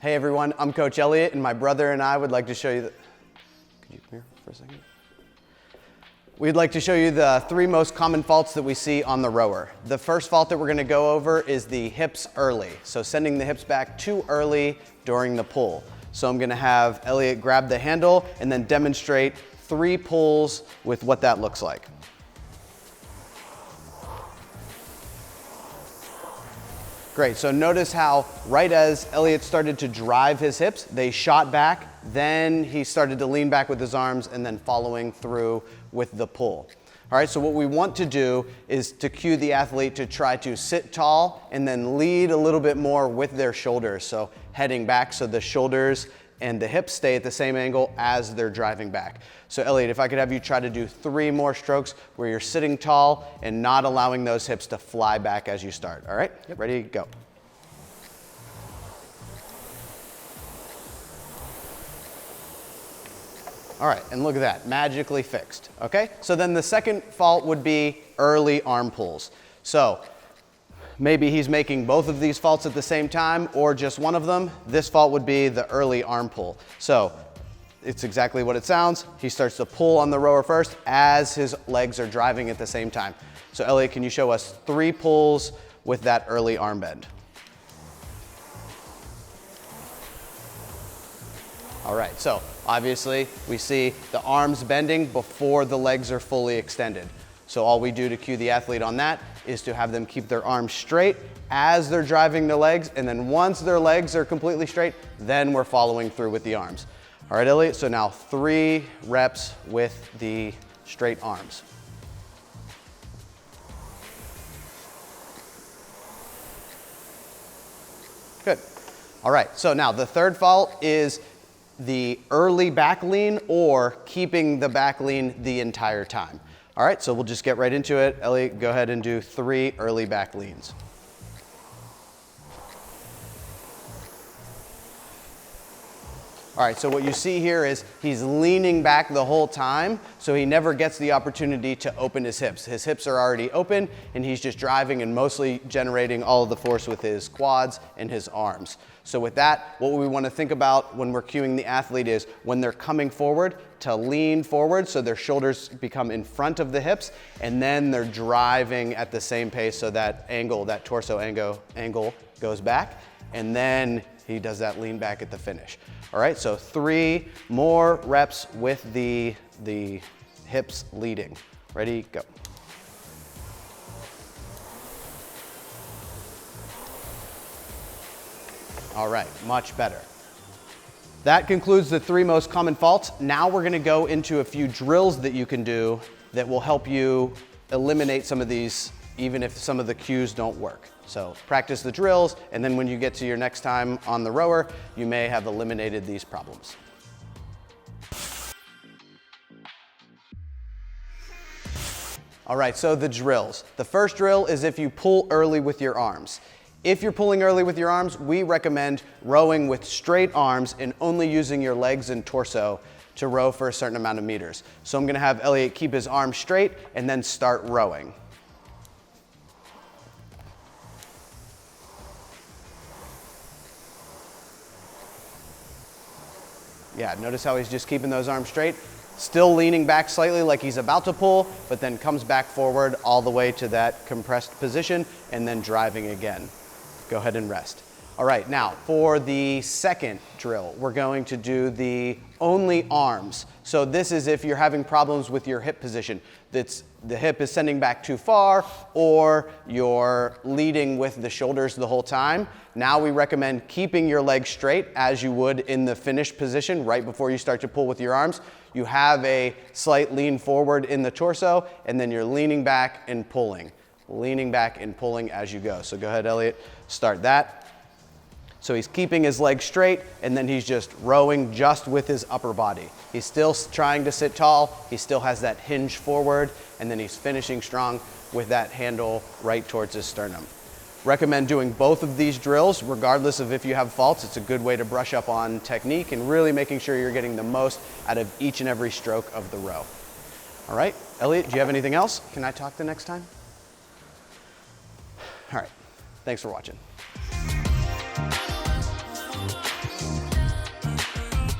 Hey everyone, I'm Coach Elliott, and my brother and I would like to show you could you come here for a second? We'd like to show you the 3 most common faults that we see on the rower. The first fault that we're going to go over is the hips early. So sending the hips back too early during the pull. So I'm going to have Elliott grab the handle and then demonstrate 3 pulls with what that looks like. Great, so notice how right as Elliott started to drive his hips, they shot back, then he started to lean back with his arms and then following through with the pull. All right, so what we want to do is to cue the athlete to try to sit tall and then lead a little bit more with their shoulders. So heading back so the shoulders and the hips stay at the same angle as they're driving back. So Elliott, if I could have you try to do 3 more strokes where you're sitting tall and not allowing those hips to fly back as you start. All right, yep. Ready, go. All right, and look at that, magically fixed, okay? So then the second fault would be early arm pulls. So maybe he's making both of these faults at the same time or just one of them. This fault would be the early arm pull. So it's exactly what it sounds. He starts to pull on the rower first as his legs are driving at the same time. So Elliott, can you show us 3 pulls with that early arm bend? All right, so obviously we see the arms bending before the legs are fully extended. So all we do to cue the athlete on that is to have them keep their arms straight as they're driving the legs, and then once their legs are completely straight, then we're following through with the arms. All right, Elliott, so now 3 reps with the straight arms. Good. All right, so now the third fault is the early back lean or keeping the back lean the entire time. All right, so we'll just get right into it. Elliott, go ahead and do 3 early back leans. All right, so what you see here is he's leaning back the whole time, so he never gets the opportunity to open his hips. His hips are already open, and he's just driving and mostly generating all of the force with his quads and his arms. So with that, what we want to think about when we're cueing the athlete is when they're coming forward, to lean forward so their shoulders become in front of the hips, and then they're driving at the same pace so that angle, that torso angle goes back, and then he does that lean back at the finish. All right, so 3 more reps with the hips leading. Ready, go. All right, much better. That concludes the 3 most common faults. Now we're gonna go into a few drills that you can do that will help you eliminate some of these, even if some of the cues don't work. So practice the drills, and then when you get to your next time on the rower, you may have eliminated these problems. All right, so the drills. The first drill is if you pull early with your arms. If you're pulling early with your arms, we recommend rowing with straight arms and only using your legs and torso to row for a certain amount of meters. So I'm gonna have Elliott keep his arms straight and then start rowing. Yeah, notice how he's just keeping those arms straight, still leaning back slightly like he's about to pull, but then comes back forward all the way to that compressed position and then driving again. Go ahead and rest. All right, now for the second drill, we're going to do the only arms. So this is if you're having problems with your hip position. The hip is sending back too far or you're leading with the shoulders the whole time. Now we recommend keeping your legs straight as you would in the finish position right before you start to pull with your arms. You have a slight lean forward in the torso and then you're leaning back and pulling. Leaning back and pulling as you go. So go ahead, Elliott, start that. So he's keeping his legs straight and then he's just rowing just with his upper body. He's still trying to sit tall, he still has that hinge forward, and then he's finishing strong with that handle right towards his sternum. Recommend doing both of these drills regardless of if you have faults. It's a good way to brush up on technique and really making sure you're getting the most out of each and every stroke of the row. All right, Elliott, do you have anything else? Can I talk the next time? All right, thanks for watching.